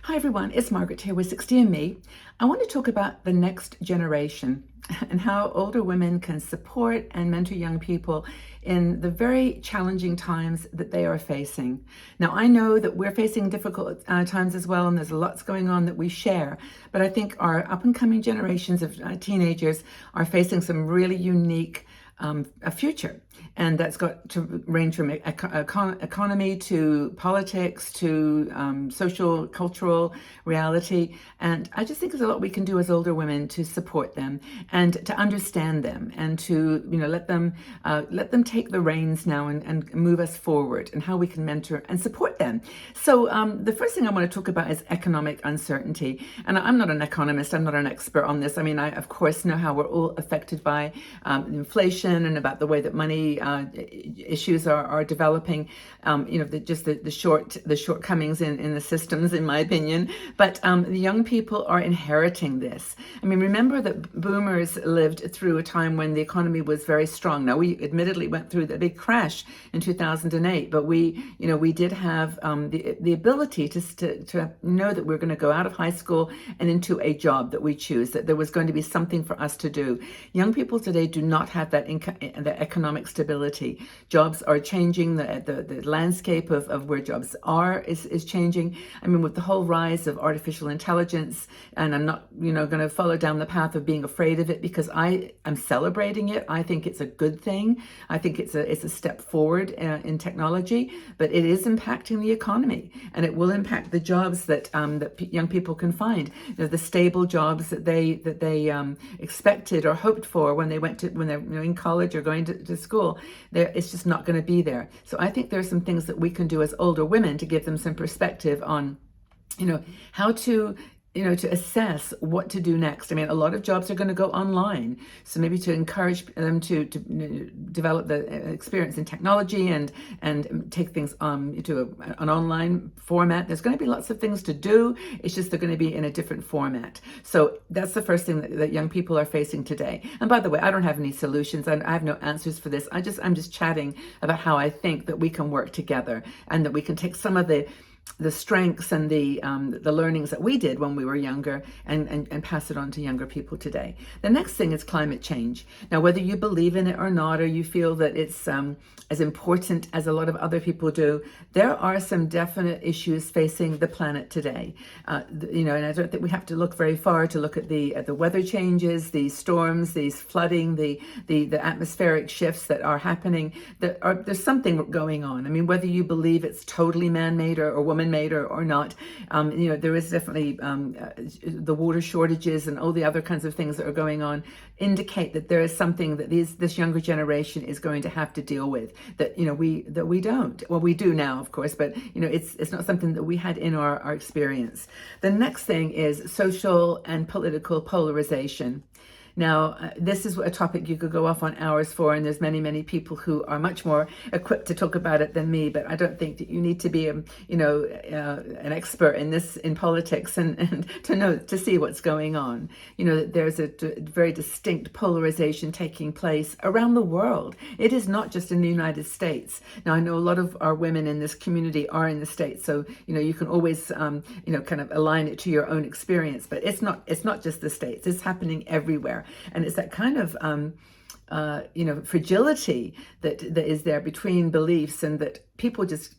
Hi everyone, it's Margaret here with 60andMe. I want to talk about the next generation and how older women can support and mentor young people in the very challenging times that they are facing. Now, I know that we're facing difficult times as well, and there's lots going on that we share, but I think our up and coming generations of teenagers are facing some really unique a future. And that's got to range from economy to politics to social, cultural reality. And I just think there's a lot we can do as older women to support them and to understand them and to, let them take the reins now and move us forward and how we can mentor and support them. So the first thing I want to talk about is economic uncertainty. And I'm not an economist. I'm not an expert on this. I mean, I, of course, know how we're all affected by inflation and about the way that money issues are developing, the shortcomings in the systems, in my opinion. But the young people are inheriting this. I mean, remember that boomers lived through a time when the economy was very strong. Now, we admittedly went through the big crash in 2008, but we did have the ability to know that we're going to go out of high school and into a job that we choose, that there was going to be something for us to do. Young people today do not have that the economic stability. Jobs are changing. The landscape of where jobs are is changing. I mean, with the whole rise of artificial intelligence, and I'm not going to follow down the path of being afraid of it, because I am celebrating it. I think it's a good thing. I think it's a step forward in technology, but it is impacting the economy, and it will impact the jobs that young people can find. The stable jobs that they expected or hoped for when they're in college or going to school, it's just not going to be there. So I think there's some things that we can do as older women to give them some perspective on, how to assess what to do next. I mean, a lot of jobs are going to go online. So maybe to encourage them to develop the experience in technology and take things into an online format. There's going to be lots of things to do. It's just they're going to be in a different format. So that's the first thing that young people are facing today. And by the way, I don't have any solutions. I have no answers for this. I'm just chatting about how I think that we can work together and that we can take some of the strengths and the learnings that we did when we were younger and pass it on to younger people today. The next thing is climate change. Now, whether you believe in it or not, or you feel that it's as important as a lot of other people do, there are some definite issues facing the planet today. And I don't think we have to look very far to look at the weather changes, the storms, these flooding, the atmospheric shifts that are happening. There's something going on. I mean, whether you believe it's totally man-made or woman-made or not, there is definitely the water shortages and all the other kinds of things that are going on indicate that there is something that this younger generation is going to have to deal with that we don't. Well, we do now, of course, but it's not something that we had in our experience. The next thing is social and political polarization. Now, this is a topic you could go off on hours for, and there's many, many people who are much more equipped to talk about it than me, but I don't think that you need to be, an expert in politics and to see what's going on. That there's a very distinct polarization taking place around the world. It is not just in the United States. Now, I know a lot of our women in this community are in the States, so, you can always, kind of align it to your own experience, but it's not just the States. It's happening everywhere. And it's that kind of, fragility that is there between beliefs, and that people just,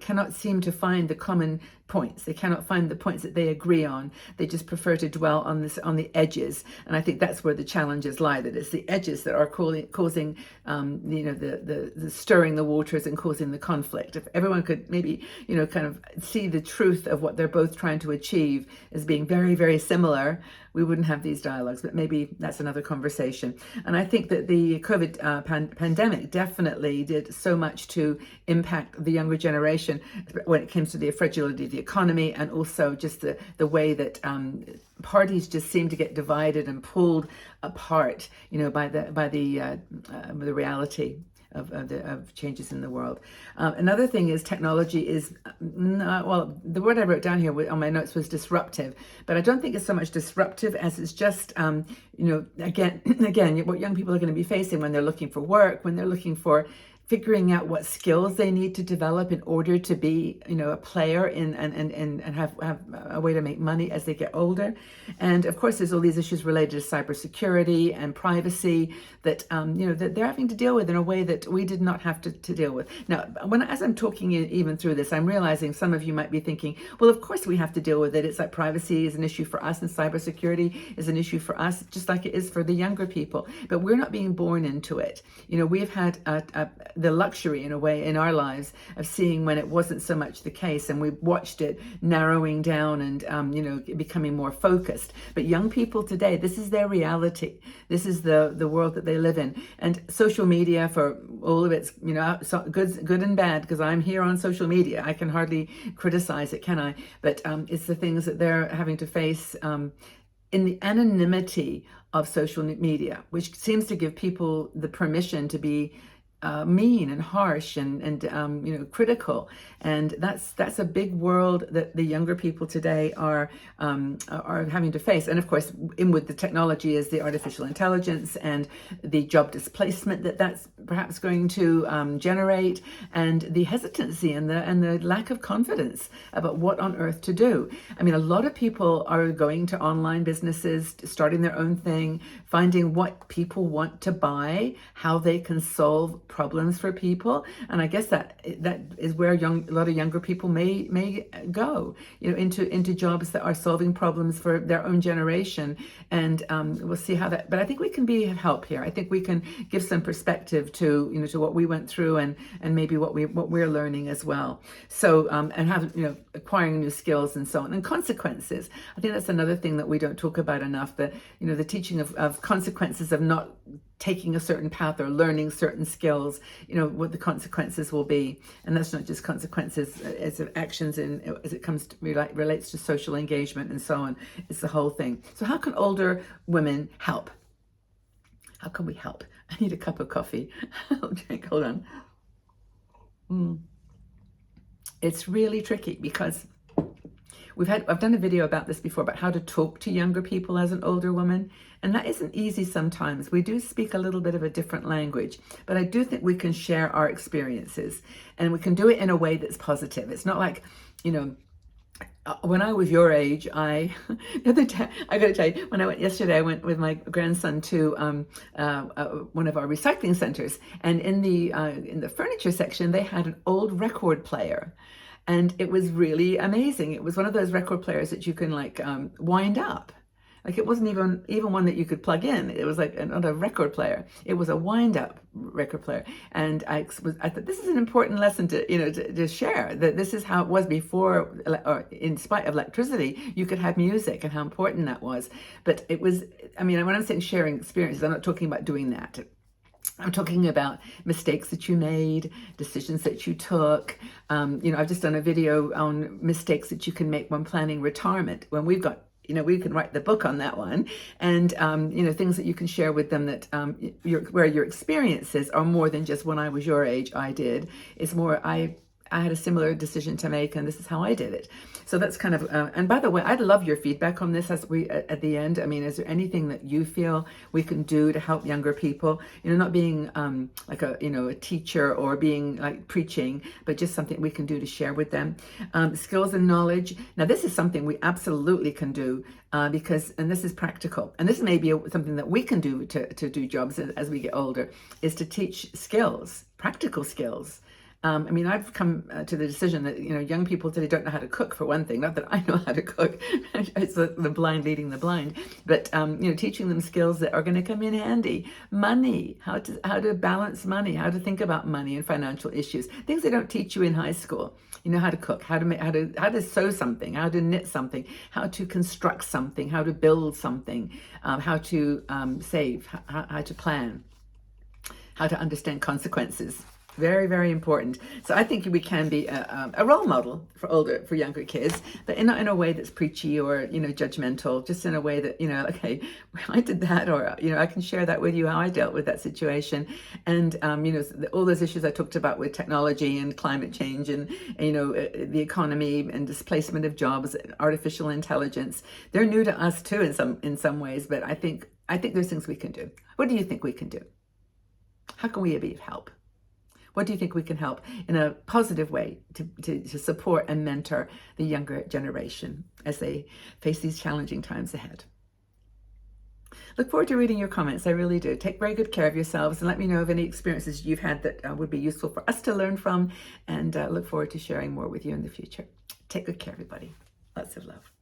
cannot seem to find the common points. They cannot find the points that they agree on. They just prefer to dwell on the edges. And I think that's where the challenges lie, that it's the edges that are causing, the stirring the waters and causing the conflict. If everyone could maybe, kind of see the truth of what they're both trying to achieve as being very, very similar, we wouldn't have these dialogues, but maybe that's another conversation. And I think that the COVID pandemic definitely did so much to impact the younger generation when it comes to the fragility of the economy, and also just the way that parties just seem to get divided and pulled apart, by the reality of changes in the world. Another thing is technology is, the word I wrote down here on my notes was disruptive, but I don't think it's so much disruptive as it's just, again, what young people are going to be facing when they're looking for work, when they're looking for figuring out what skills they need to develop in order to be, a player in and have a way to make money as they get older. And of course, there's all these issues related to cybersecurity and privacy that that they're having to deal with in a way that we did not have to deal with. Now, as I'm talking even through this, I'm realizing some of you might be thinking, well, of course we have to deal with it. It's like privacy is an issue for us, and cybersecurity is an issue for us, just like it is for the younger people. But we're not being born into it. We've had the luxury in a way in our lives of seeing when it wasn't so much the case, and we watched it narrowing down and becoming more focused. But young people today, this is their reality. This is the world that they live in. And social media, for all of its good and bad, because I'm here on social media, I can hardly criticize it, can I? But it's the things that they're having to face in the anonymity of social media, which seems to give people the permission to be mean and harsh and critical. And that's a big world that the younger people today are having to face. And of course, in with the technology is the artificial intelligence and the job displacement that's perhaps going to generate, and the hesitancy and the lack of confidence about what on earth to do. I mean, a lot of people are going to online businesses, starting their own thing, finding what people want to buy, how they can solve problems for people. And I guess that is where a lot of younger people may go, into jobs that are solving problems for their own generation. And we'll see how that, but I think we can be of help here. I think we can give some perspective to what we went through and maybe what we're learning as well. So and have acquiring new skills and so on, and consequences. I think that's another thing that we don't talk about enough, that the teaching of consequences of not taking a certain path or learning certain skills, what the consequences will be. And that's not just consequences as of actions as it comes to relates to social engagement and so on. It's the whole thing. So how can older women help? How can we help? I need a cup of coffee. I'll drink, hold on. It's really tricky because I've done a video about this before, about how to talk to younger people as an older woman. And that isn't easy sometimes. We do speak a little bit of a different language, but I do think we can share our experiences, and we can do it in a way that's positive. It's not like, when I was your age, the other day, I got to tell you, yesterday, I went with my grandson to one of our recycling centers, and in the furniture section, they had an old record player. And it was really amazing. It was one of those record players that you can wind up. Like, it wasn't even one that you could plug in. It was not a record player. It was a wind-up record player. And I thought this is an important lesson to share, that this is how it was before, or in spite of electricity, you could have music, and how important that was. But it was, when I'm saying sharing experiences, I'm not talking about doing that. I'm talking about mistakes that you made, decisions that you took. I've just done a video on mistakes that you can make when planning retirement, when we've got, we can write the book on that one, and things that you can share with them that where your experiences are more than just when I was your age, I did. It's more, I had a similar decision to make, and this is how I did it. So that's kind of, and by the way, I'd love your feedback on this as we, at the end. Is there anything that you feel we can do to help younger people? Not being like a teacher or being like preaching, but just something we can do to share with them. Skills and knowledge. Now, this is something we absolutely can do because, and this is practical, and this may be something that we can do to do jobs as we get older, is to teach skills, practical skills. I've come to the decision that, young people today don't know how to cook, for one thing. Not that I know how to cook. It's the blind leading the blind. But, teaching them skills that are going to come in handy. Money, how to balance money, how to think about money and financial issues. Things they don't teach you in high school. How to cook, how to sew something, how to knit something, how to construct something, how to build something, how to save, how to plan, how to understand consequences. Very, very important. So I think we can be a role model for younger kids, but not in a way that's preachy or, judgmental, just in a way that, okay, I did that, or, I can share that with you, how I dealt with that situation. And, all those issues I talked about with technology and climate change and the economy and displacement of jobs, artificial intelligence, they're new to us too in some ways, but I think there's things we can do. What do you think we can do? How can we be of help? What do you think we can help in a positive way to support and mentor the younger generation as they face these challenging times ahead? Look forward to reading your comments. I really do. Take very good care of yourselves and let me know of any experiences you've had that would be useful for us to learn from, and look forward to sharing more with you in the future. Take good care, everybody. Lots of love.